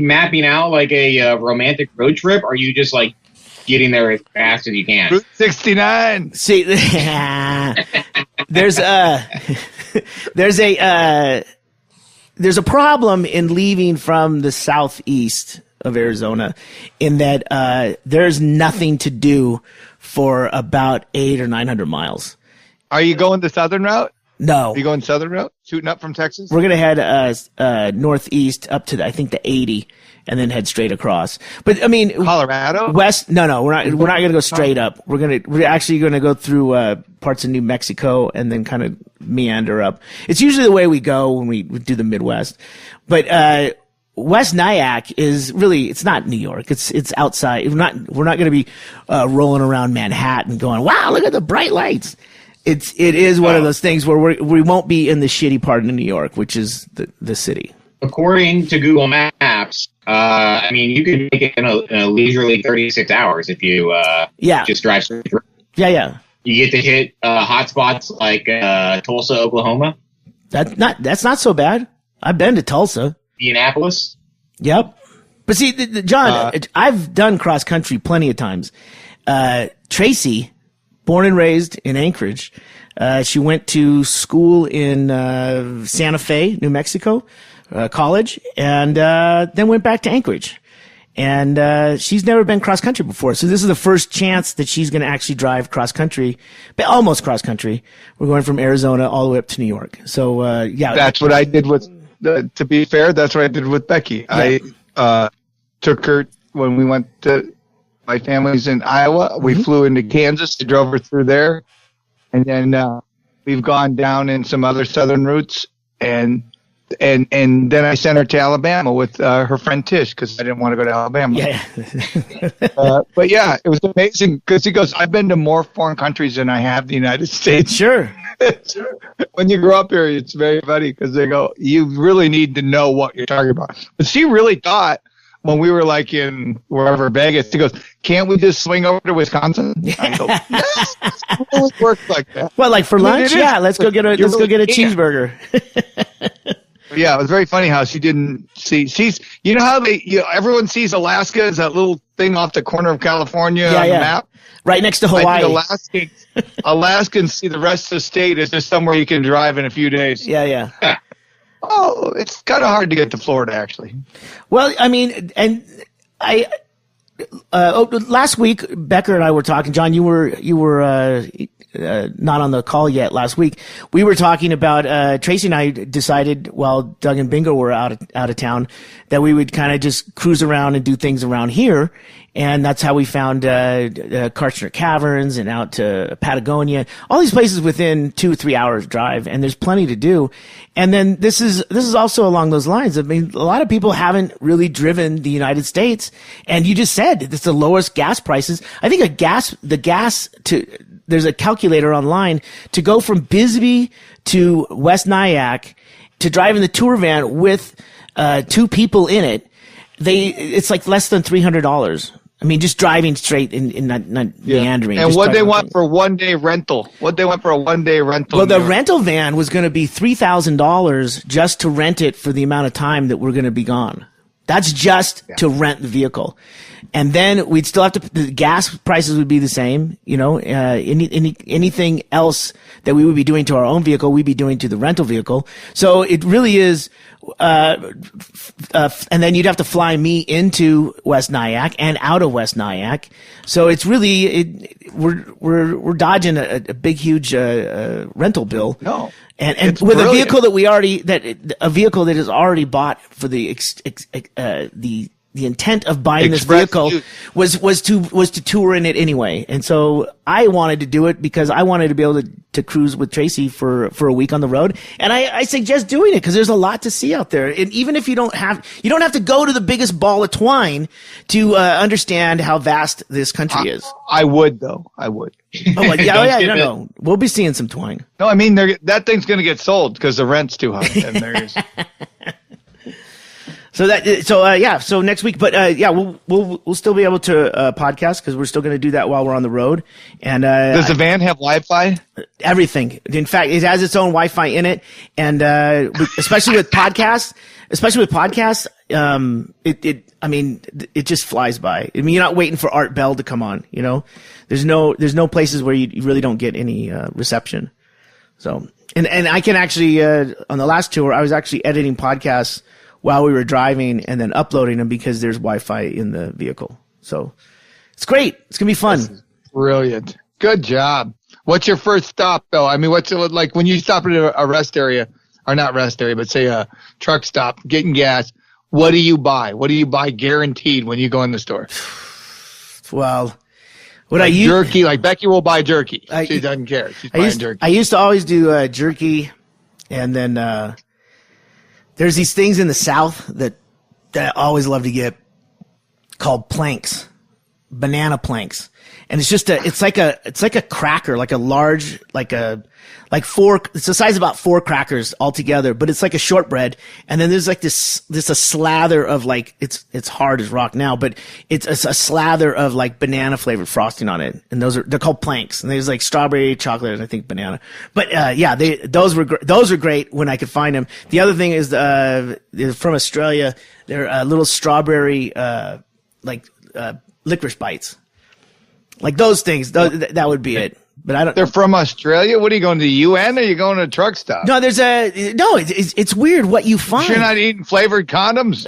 mapping out like a romantic road trip? Or are you just like getting there as fast as you can? Route 69. See, there's a problem in leaving from the southeast of Arizona in that there's nothing to do for about 800 or 900 miles. Are you going the southern route? No. Are you going southern route? Shooting up from Texas? We're going to head northeast up to I think the 80 and then head straight across. But I mean, Colorado? West? No, we're not going to go straight up. We're actually going to go through parts of New Mexico and then kind of meander up. It's usually the way we go when we do the Midwest. But West Nyack is really, it's not New York. It's outside. We're not going to be rolling around Manhattan going, wow, look at the bright lights. It is one of those things where we won't be in the shitty part of New York, which is the city. According to Google Maps, I mean, you can make it in a leisurely 36 hours if you just drive straight through. Yeah. You get to hit hot spots like Tulsa, Oklahoma. That's not so bad. I've been to Tulsa. Indianapolis. Yep. But see, John, I've done cross country plenty of times. Tracy, born and raised in Anchorage, she went to school in Santa Fe, New Mexico, college, and then went back to Anchorage. And she's never been cross country before, so this is the first chance that she's going to actually drive cross country, but almost cross country. We're going from Arizona all the way up to New York. So yeah, that's what I did with. To be fair, that's what I did with Becky. Yeah. I took her when we went to my family's in Iowa. We flew into Kansas. I drove her through there, and then we've gone down in some other southern routes, and then I sent her to Alabama with her friend Tish because I didn't want to go to Alabama. Yeah. But yeah, it was amazing because he goes, I've been to more foreign countries than I have the United States. Sure. When you grow up here, it's very funny because they go, you really need to know what you're talking about. But she really thought when we were like in wherever Vegas, she goes, can't we just swing over to Wisconsin? I go, yes, it really works like that. Well, like for lunch? Yeah, let's go get a cheeseburger. Yeah, it was very funny how she didn't see. You know how everyone sees Alaska as that little thing off the corner of California on the map? Right next to Hawaii. I think Alaskans see the rest of the state as just somewhere you can drive in a few days. Yeah. Oh, it's kind of hard to get to Florida, actually. Well, I mean, and last week, Becker and I were talking. John, you were not on the call yet last week. We were talking about Tracy and I decided while Doug and Bingo were out of town that we would kind of just cruise around and do things around here. And that's how we found Kartchner Caverns and out to Patagonia, all these places within 2 or 3 hours drive, and there's plenty to do. And then this is also along those lines. I mean, a lot of people haven't really driven the United States, and you just said it's the lowest gas prices. I think there's a calculator online to go from Bisbee to West Nyack to drive in the tour van with 2 people in it. It's like less than $300. I mean, just driving straight and not meandering. And what they want for one day rental? What they want for a 1 day rental? Well, the rental van was going to be $3,000 just to rent it for the amount of time that we're going to be gone. That's just to rent the vehicle. And then we'd still have the gas prices would be the same, anything else that we would be doing to our own vehicle, we'd be doing to the rental vehicle. So it really is, and then you'd have to fly me into West Nyack and out of West Nyack. So it's really, we're dodging a big, huge, rental bill. No. And with brilliant. A vehicle that is already bought for the intent of buying this vehicle was to tour in it anyway. And so I wanted to do it because I wanted to be able to cruise with Tracy for a week on the road. And I suggest doing it because there's a lot to see out there. And even if you don't have to go to the biggest ball of twine to understand how vast this country is. I would though. I would. Oh, well, no. We'll be seeing some twine. No, I mean, that thing's going to get sold because the rent's too high. And there's. So next week, but we'll still be able to podcast because we're still going to do that while we're on the road. And does the van have Wi-Fi? Everything. In fact, it has its own Wi-Fi in it, and especially with podcasts, it just flies by. I mean, you're not waiting for Art Bell to come on. There's no places where you really don't get any reception. So and I can actually on the last tour, I was actually editing podcasts while we were driving and then uploading them because there's Wi-Fi in the vehicle. So it's great. It's going to be fun. Brilliant. Good job. What's your first stop though? I mean, what's it like when you stop at a rest area or not rest area, but say a truck stop getting gas? What do you buy? What do you buy guaranteed when you go in the store? Well, jerky, like Becky will buy jerky. She doesn't care. She's buying jerky. I used to always do jerky, and then there's these things in the South that I always love to get called planks. banana planks. And it's like a cracker, like a large, it's the size of about 4 crackers all together, but it's like a shortbread. And then there's like a slather of like, it's hard as rock now, but it's a slather of like banana flavored frosting on it. And they're called planks. And there's like strawberry, chocolate, and I think banana. But, those were great when I could find them. The other thing is, they're from Australia. They're, little strawberry, licorice bites. Like those things, that would be it. But I don't. They're from Australia. What are you going to the UN? Or are you going to a truck stop? No, it's weird what you find. You're not eating flavored condoms.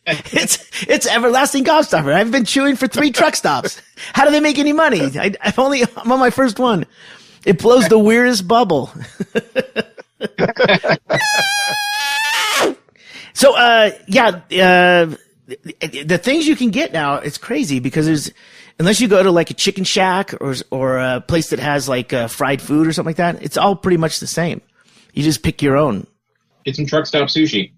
It's everlasting gobstopper. I've been chewing for 3 truck stops. How do they make any money? I'm on my first one. It blows the weirdest bubble. So, the things you can get now, it's crazy because unless you go to like a chicken shack or a place that has like fried food or something like that, it's all pretty much the same. You just pick your own. Get some truck stop sushi.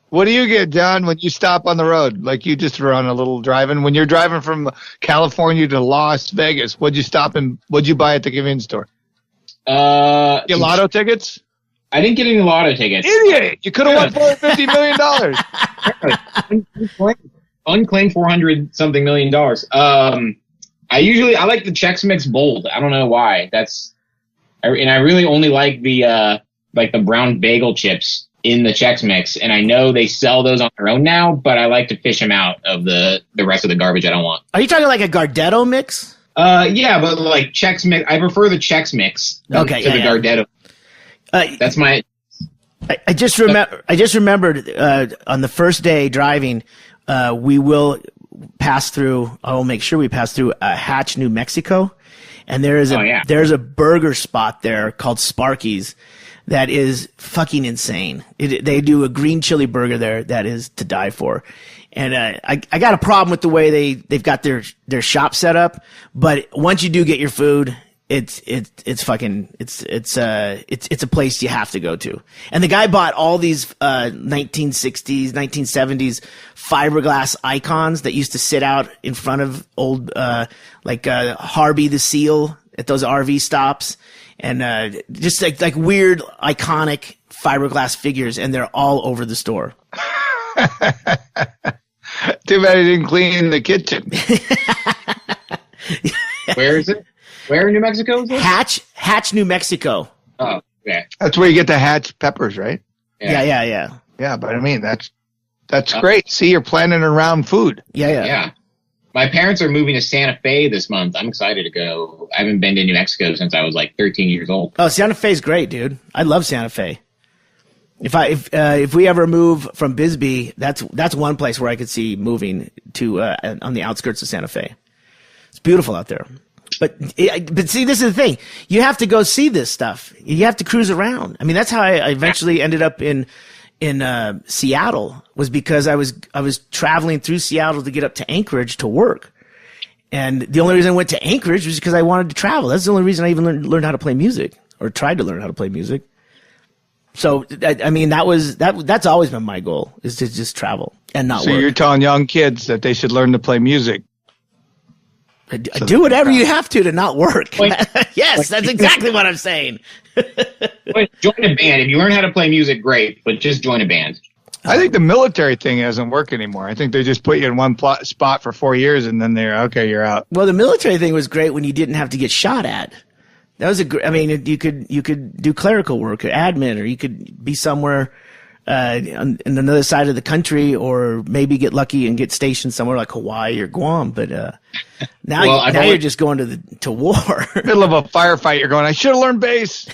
What do you get, John, when you stop on the road? Like you just were on a little driving. When you're driving from California to Las Vegas, what'd you buy at the convenience store? Get lotto tickets? I didn't get any lotto tickets. Idiot! You could have won $450 million. Unclaimed $400-something million. I like the Chex Mix Bold. I don't know why. I really only like the brown bagel chips in the Chex Mix, and I know they sell those on their own now, but I like to fish them out of the rest of the garbage I don't want. Are you talking like a Gardetto mix? Yeah, but like Chex Mix, I prefer the Chex Mwill to the Gardetto. That's my. I just remembered on the first day driving, we will pass through. I will make sure we pass through Hatch, New Mexico, and there's a burger spot there called Sparky's that is fucking insane. They do a green chili burger there that is to die for. And I got a problem with the way they've got their shop set up, but once you do get your food, it's a place you have to go to. And the guy bought all these 1960s, 1970s fiberglass icons that used to sit out in front of old Harvey the Seal at those RV stops, and just like weird iconic fiberglass figures, and they're all over the store. Too bad he didn't clean the kitchen. Where is it? Where in New Mexico is it? Hatch, New Mexico. Oh, yeah. That's where you get the Hatch peppers, right? Yeah. Yeah, but I mean, that's great. See, you're planning around food. Yeah. My parents are moving to Santa Fe this month. I'm excited to go. I haven't been to New Mexico since I was like 13 years old. Oh, Santa Fe's great, dude. I love Santa Fe. If we ever move from Bisbee, that's one place where I could see moving to on the outskirts of Santa Fe. It's beautiful out there. But see, this is the thing. You have to go see this stuff. You have to cruise around. I mean, that's how I eventually ended up in Seattle, was because I was traveling through Seattle to get up to Anchorage to work. And the only reason I went to Anchorage was because I wanted to travel. That's the only reason I even learned how to play music, or tried to learn how to play music. So, I mean, that's always been my goal, is to just travel and not work. So you're telling young kids that they should learn to play music. Do whatever you have to not work. Yes, that's exactly what I'm saying. Join a band. If you learn how to play music, great, but just join a band. I think the military thing doesn't work anymore. I think they just put you in one spot for 4 years, and then you're out. Well, the military thing was great when you didn't have to get shot at. That was I mean, you could do clerical work or admin, or you could be somewhere on another side of the country, or maybe get lucky and get stationed somewhere like Hawaii or Guam. But now you're just going to war. Middle of a firefight, you're going, I should have learned bass.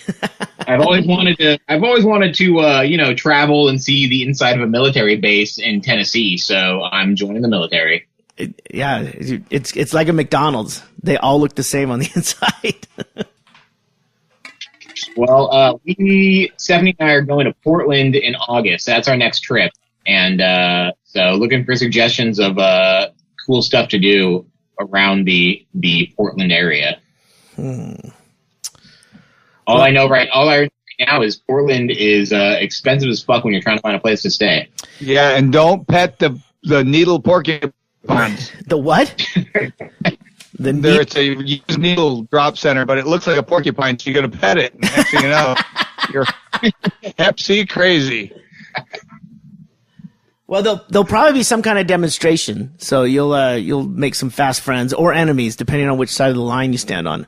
I've always wanted to travel and see the inside of a military base in Tennessee. So I'm joining the military. It's like a McDonald's. They all look the same on the inside. Well, Stephanie and I are going to Portland in August. That's our next trip. And so looking for suggestions of cool stuff to do around the Portland area. All I know right now is Portland is expensive as fuck when you're trying to find a place to stay. Yeah, and don't pet the the needle porcupines. The what? It's a used needle drop center, but it looks like a porcupine. So you're gonna pet it. And next thing you know, you're Hep C crazy. Well, there'll probably be some kind of demonstration, so you'll make some fast friends or enemies depending on which side of the line you stand on.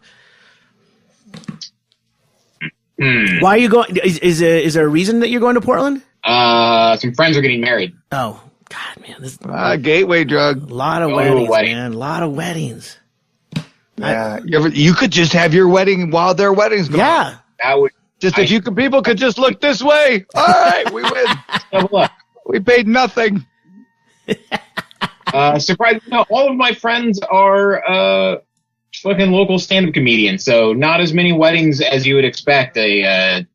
Why are you going? Is there a reason that you're going to Portland? Some friends are getting married. Oh God, man, this Gateway drug. a lot of weddings, man, a lot of weddings. Yeah, you could just have your wedding while their wedding's going. Yeah, That would People could just look this way. All right, we win. double up. We paid nothing. Surprisingly, no, all of my friends are fucking local stand-up comedians, so not as many weddings as you would expect a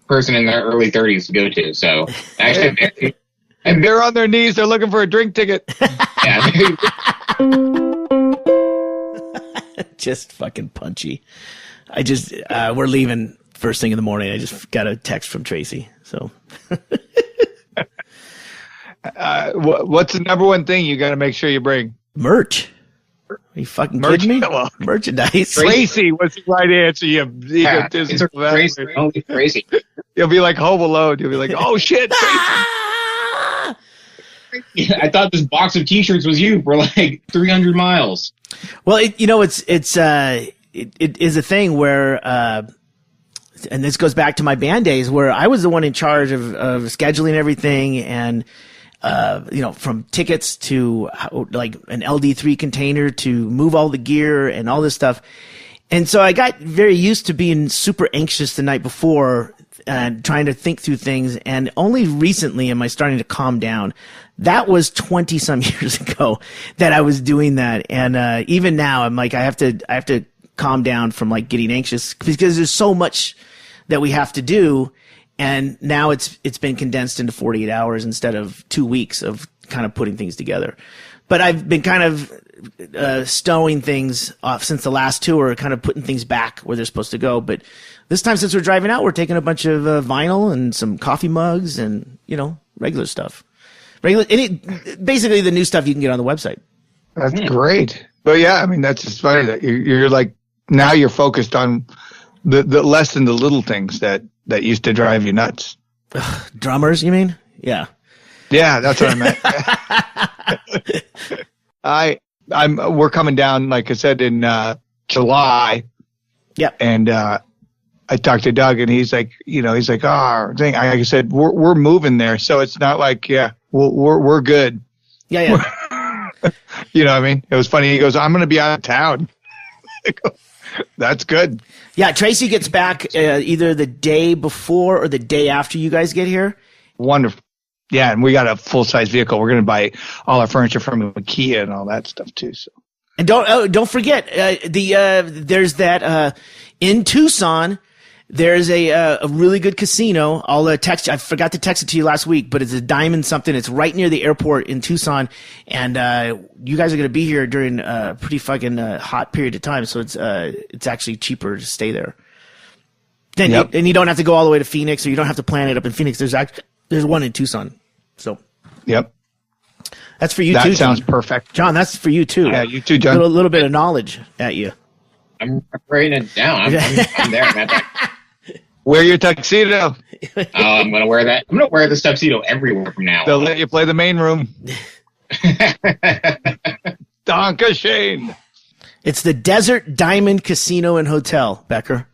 person in their early 30s to go to. So actually, And they're on their knees. They're looking for a drink ticket. yeah, just fucking punchy. We're leaving first thing in the morning. I just got a text from Tracy, so. What's the number one thing you got to make sure you bring? Merch. Are you fucking kidding me? Merchandise. Tracy was the right answer. it's crazy. You'll be like Home Alone. You'll be like, oh shit, Tracy. Yeah, I thought this box of T-shirts was you for like 300 miles. Well, it is a thing where, and this goes back to my band days where I was the one in charge of scheduling everything and, from tickets to like an LD3 container to move all the gear and all this stuff. And so I got very used to being super anxious the night before and trying to think through things. And only recently am I starting to calm down. That was 20 some years ago that I was doing that. And, even now I'm like, I have to calm down from like getting anxious because there's so much that we have to do. And now it's been condensed into 48 hours instead of 2 weeks of kind of putting things together. But I've been kind of stowing things off since the last tour, kind of putting things back where they're supposed to go. But this time, since we're driving out, we're taking a bunch of vinyl and some coffee mugs and, regular stuff. Basically the new stuff you can get on the website. That's great. But yeah, I mean, that's just funny that you're like, now you're focused on the less than the little things that used to drive you nuts. Drummers, you mean? Yeah. Yeah, that's what I meant. We're coming down, like I said, in July. Yep. And I talked to Doug, and he's like, thing. I said, we're moving there, so it's not like, we're good. Yeah. You know what I mean? It was funny. He goes, I'm going to be out of town. I go, that's good. Yeah, Tracy gets back either the day before or the day after you guys get here. Wonderful. Yeah, and we got a full-size vehicle. We're going to buy all our furniture from IKEA and all that stuff too. So, and don't forget there's that in Tucson. There's a really good casino. I'll text you. I forgot to text it to you last week, but it's a Diamond something. It's right near the airport in Tucson, and you guys are going to be here during a pretty fucking hot period of time. So it's actually cheaper to stay there. Then and you don't have to go all the way to Phoenix, or you don't have to plan it up in Phoenix. There's one in Tucson. So. Yep. That's for you too. That sounds John. perfect. John, that's for you too. Yeah, you too, John. A little bit of knowledge at you. I'm writing it down. I'm there, man. Wear your tuxedo. I'm gonna wear that. I'm gonna wear this tuxedo everywhere from now. They'll let you play the main room. Donka Shane. It's the Desert Diamond Casino and Hotel, Becker.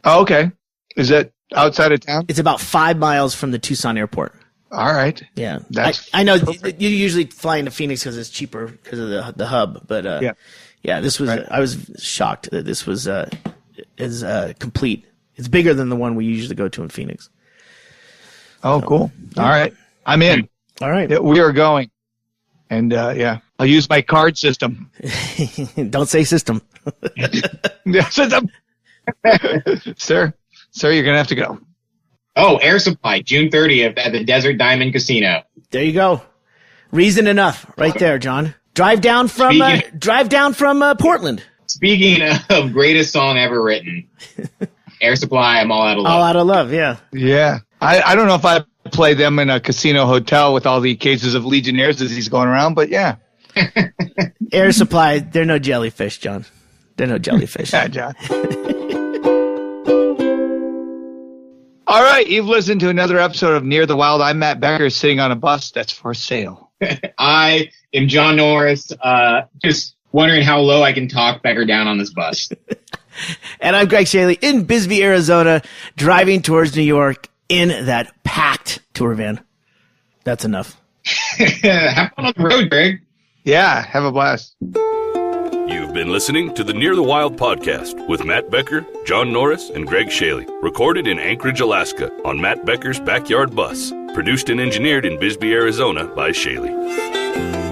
Oh, okay. Is that outside of town? It's about 5 miles from the Tucson airport. All right. Yeah. That's I know perfect. you usually fly into Phoenix because it's cheaper because of the hub, but yeah, this was right. I was shocked that this was is complete. It's bigger than the one we usually go to in Phoenix. Oh, cool. All right. I'm in. All right. Yeah, we are going. And I'll use my card system. Don't say system. Yeah, system. Sir, you're going to have to go. Oh, Air Supply, June 30th at the Desert Diamond Casino. There you go. Reason enough right there, John. Drive down from Portland. Speaking of greatest song ever written, Air Supply, I'm All Out of Love. All Out of Love, yeah. Yeah. I don't know if I've play them in a casino hotel with all the cases of Legionnaires' disease going around, but yeah. Air Supply, they're no jellyfish, John. They're no jellyfish. Yeah, John. All right, you've listened to another episode of Near the Wild. I'm Matt Becker, sitting on a bus that's for sale. I am John Norris, just wondering how low I can talk Becker down on this bus. And I'm Ggreg Chaille in Bisbee, Arizona, driving towards New York in that packed tour van. That's enough. Have fun on the road, Ggreg. Yeah, have a blast. You've been listening to the Near the Wild podcast with Matt Becker, John Norris, and Ggreg Chaille. Recorded in Anchorage, Alaska on Matt Becker's backyard bus. Produced and engineered in Bisbee, Arizona by Chaille.